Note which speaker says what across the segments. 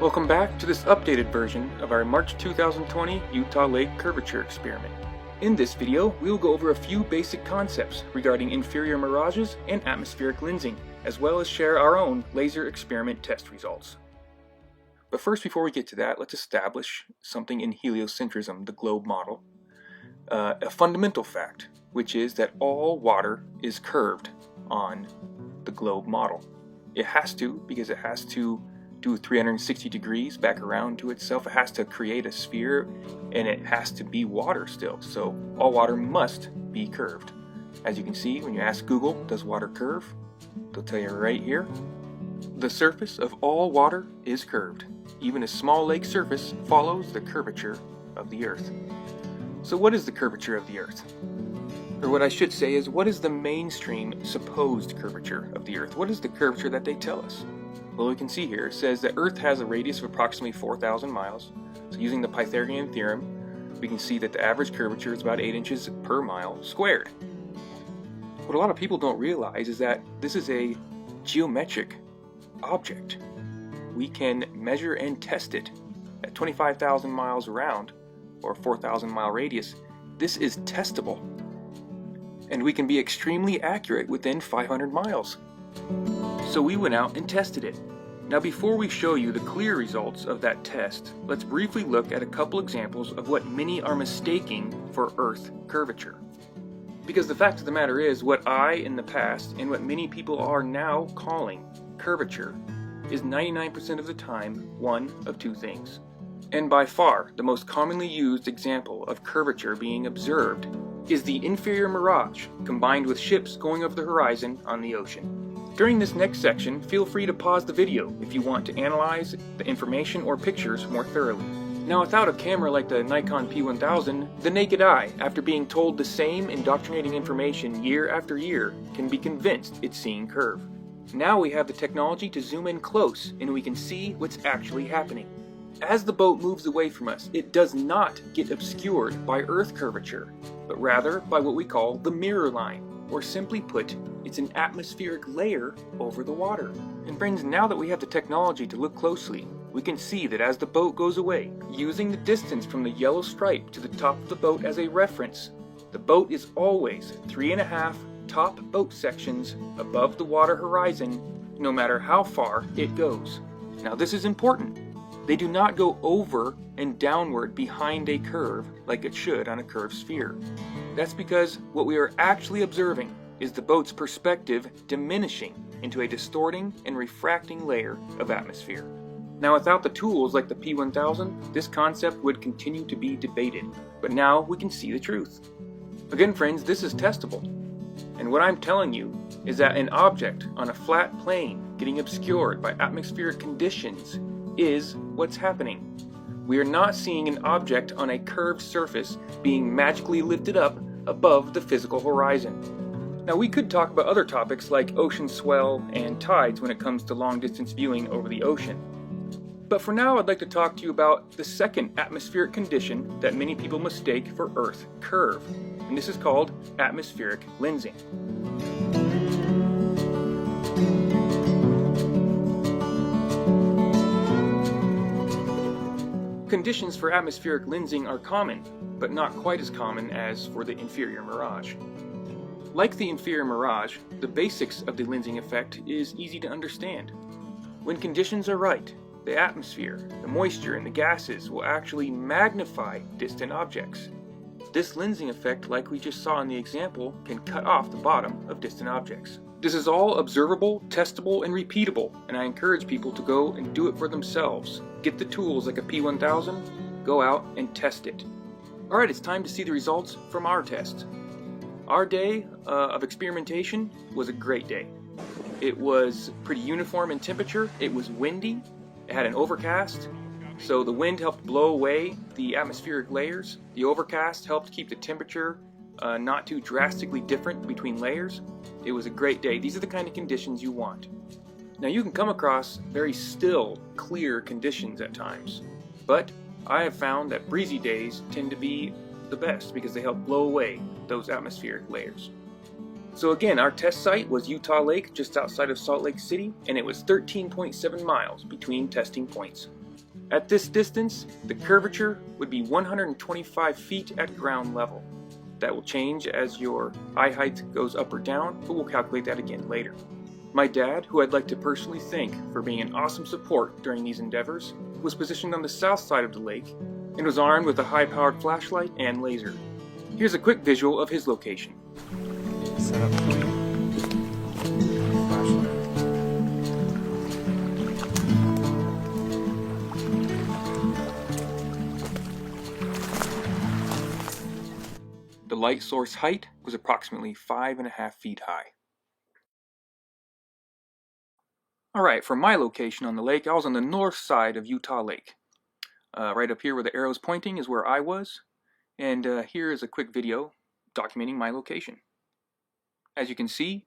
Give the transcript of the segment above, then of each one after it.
Speaker 1: Welcome back to this updated version of our March 2020 Utah Lake Curvature experiment. In this video, we will go over a few basic concepts regarding inferior mirages and atmospheric lensing, as well as share our own laser experiment test results. But first, before we get to that, let's establish something in heliocentrism, the globe model. A fundamental fact, which is that all water is curved on the globe model. It has to, because it has to do 360 degrees back around to itself. It has to create a sphere, and it has to be water still. So all water must be curved. As you can see, when you ask Google, does water curve? They'll tell you right here. The surface of all water is curved. Even a small lake surface follows the curvature of the Earth. So what is the curvature of the Earth? Or what I should say is, what is the mainstream supposed curvature of the Earth? What is the curvature that they tell us? Well, we can see here, it says that Earth has a radius of approximately 4,000 miles. So using the Pythagorean theorem, we can see that the average curvature is about 8 inches per mile squared. What a lot of people don't realize is that this is a geometric object. We can measure and test it at 25,000 miles around, or 4,000 mile radius. This is testable. And we can be extremely accurate within 500 miles. So we went out and tested it. Now before we show you the clear results of that test, let's briefly look at a couple examples of what many are mistaking for Earth curvature. Because the fact of the matter is, what I in the past and what many people are now calling curvature is 99% of the time one of two things. And by far the most commonly used example of curvature being observed is the inferior mirage combined with ships going over the horizon on the ocean. During this next section, feel free to pause the video if you want to analyze the information or pictures more thoroughly. Now, without a camera like the Nikon P1000, the naked eye, after being told the same indoctrinating information year after year, can be convinced it's seeing curve. Now we have the technology to zoom in close and we can see what's actually happening. As the boat moves away from us, it does not get obscured by Earth curvature, but rather by what we call the mirror line, or simply put, it's an atmospheric layer over the water. And friends, now that we have the technology to look closely, we can see that as the boat goes away, using the distance from the yellow stripe to the top of the boat as a reference, the boat is always 3.5 top boat sections above the water horizon, no matter how far it goes. Now this is important. They do not go over and downward behind a curve like it should on a curved sphere. That's because what we are actually observing is the boat's perspective diminishing into a distorting and refracting layer of atmosphere. Now, without the tools like the P1000, this concept would continue to be debated, but now we can see the truth. Again, friends, this is testable. And what I'm telling you is that an object on a flat plane getting obscured by atmospheric conditions is what's happening. We are not seeing an object on a curved surface being magically lifted up above the physical horizon. Now we could talk about other topics like ocean swell and tides when it comes to long distance viewing over the ocean. But for now, I'd like to talk to you about the second atmospheric condition that many people mistake for Earth curve, and this is called atmospheric lensing. Conditions for atmospheric lensing are common, but not quite as common as for the inferior mirage. Like the inferior mirage, the basics of the lensing effect is easy to understand. When conditions are right, the atmosphere, the moisture, and the gases will actually magnify distant objects. This lensing effect, like we just saw in the example, can cut off the bottom of distant objects. This is all observable, testable, and repeatable, and I encourage people to go and do it for themselves. Get the tools like a P1000, go out and test it. Alright, it's time to see the results from our test. Our day of experimentation was a great day. It was pretty uniform in temperature, it was windy, it had an overcast, so the wind helped blow away the atmospheric layers. The overcast helped keep the temperature not too drastically different between layers. It was a great day. These are the kind of conditions you want. Now you can come across very still, clear conditions at times, but I have found that breezy days tend to be the best because they help blow away those atmospheric layers. So again, our test site was Utah Lake just outside of Salt Lake City, and it was 13.7 miles between testing points. At this distance, the curvature would be 125 feet at ground level. That will change as your eye height goes up or down, but we'll calculate that again later. My dad, who I'd like to personally thank for being an awesome support during these endeavors, was positioned on the south side of the lake and was armed with a high-powered flashlight and laser. Here's a quick visual of his location.
Speaker 2: Set up for you. Flashlight.
Speaker 1: The light source height was approximately 5.5 feet high. Alright, for my location on the lake, I was on the north side of Utah Lake. Right up here where the arrow's pointing is where I was, and here is a quick video documenting my location. As you can see,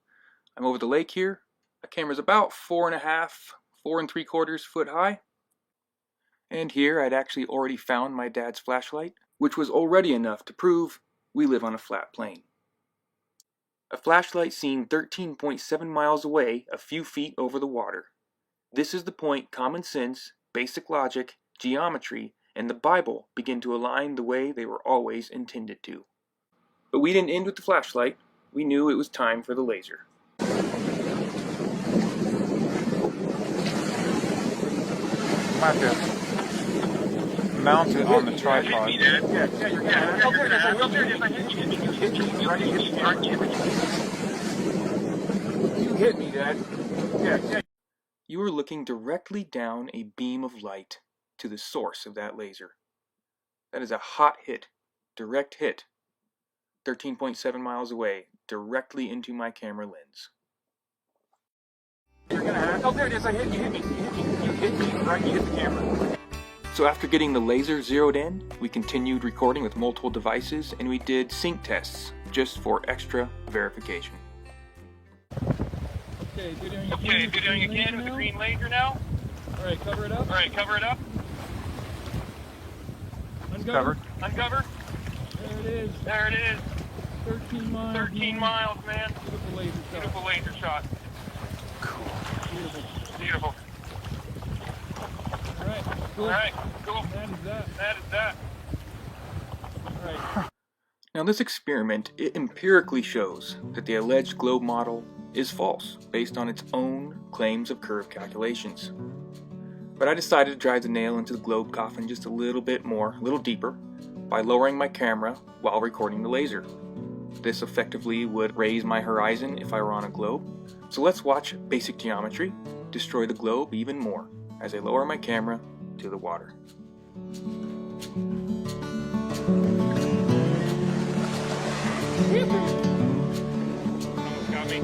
Speaker 1: I'm over the lake here. The camera's about 4.3/4 foot high. And here I'd actually already found my dad's flashlight, which was already enough to prove we live on a flat plain. A flashlight seen 13.7 miles away, a few feet over the water. This is the point common sense, basic logic, geometry, and the Bible begin to align the way they were always intended to. But we didn't end with the flashlight. We knew it was time for the laser.
Speaker 2: Might have to mount it on the tripod.
Speaker 1: You hit me, Dad. Yeah. You were looking directly down a beam of light to the source of that laser. That is a hot hit, direct hit, 13.7 miles away, directly into my camera lens. You're gonna have... Oh, there it is. You hit me. You hit me, right? You hit the camera. So after getting the laser zeroed in, we continued recording with multiple devices, and we did sync tests just for extra verification.
Speaker 3: Okay, videoing again with the green laser now. Alright, cover it up.
Speaker 2: Covered.
Speaker 3: Uncover. There it is.
Speaker 2: 13 miles.
Speaker 3: 13 miles, man. Beautiful laser shot.
Speaker 2: Cool.
Speaker 3: Beautiful. Alright, cool. That is that. Alright.
Speaker 1: Now this experiment, it empirically shows that the alleged globe model is false, based on its own claims of curve calculations. But I decided to drive the nail into the globe coffin just a little bit more, a little deeper, by lowering my camera while recording the laser. This effectively would raise my horizon if I were on a globe. So let's watch basic geometry destroy the globe even more as I lower my camera to the water.
Speaker 3: Got me.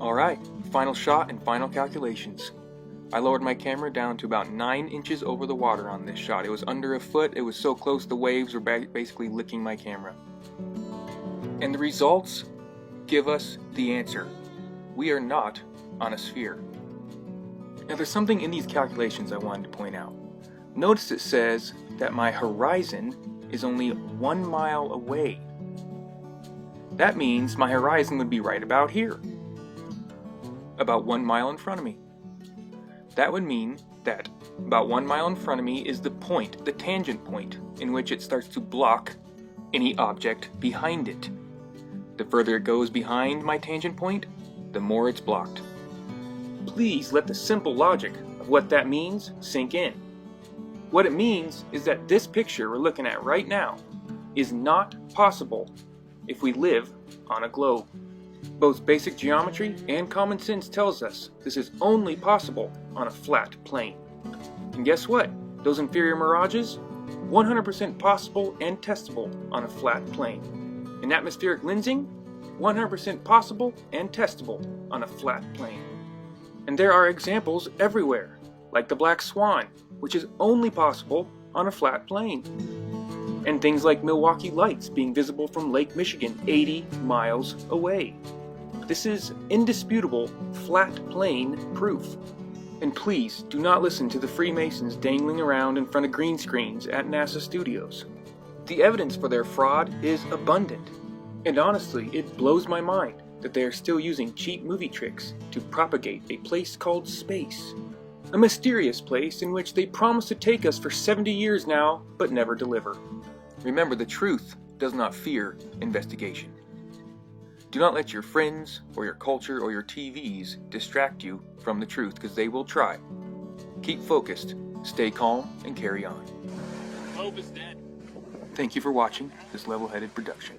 Speaker 1: Alright, final shot and final calculations. I lowered my camera down to about 9 inches over the water on this shot. It was under a foot, it was so close the waves were basically licking my camera. And the results give us the answer. We are not on a sphere. Now there's something in these calculations I wanted to point out. Notice it says that my horizon is only 1 mile away. That means my horizon would be right about here. About 1 mile in front of me. That would mean that about 1 mile in front of me is the point, the tangent point, in which it starts to block any object behind it. The further it goes behind my tangent point, the more it's blocked. Please let the simple logic of what that means sink in. What it means is that this picture we're looking at right now is not possible if we live on a globe. Both basic geometry and common sense tells us this is only possible on a flat plane. And guess what? Those inferior mirages? 100% possible and testable on a flat plane. And atmospheric lensing? 100% possible and testable on a flat plane. And there are examples everywhere, like the black swan, which is only possible on a flat plane. and things like Milwaukee lights being visible from Lake Michigan 80 miles away. This is indisputable, flat plane proof. And please do not listen to the Freemasons dangling around in front of green screens at NASA studios. The evidence for their fraud is abundant, and honestly, it blows my mind that they are still using cheap movie tricks to propagate a place called space. A mysterious place in which they promise to take us for 70 years now, but never deliver. Remember, the truth does not fear investigation. Do not let your friends, or your culture, or your TVs distract you from the truth, because they will try. Keep focused, stay calm, and carry on.
Speaker 3: Globe is dead.
Speaker 1: Thank you for watching this level-headed production.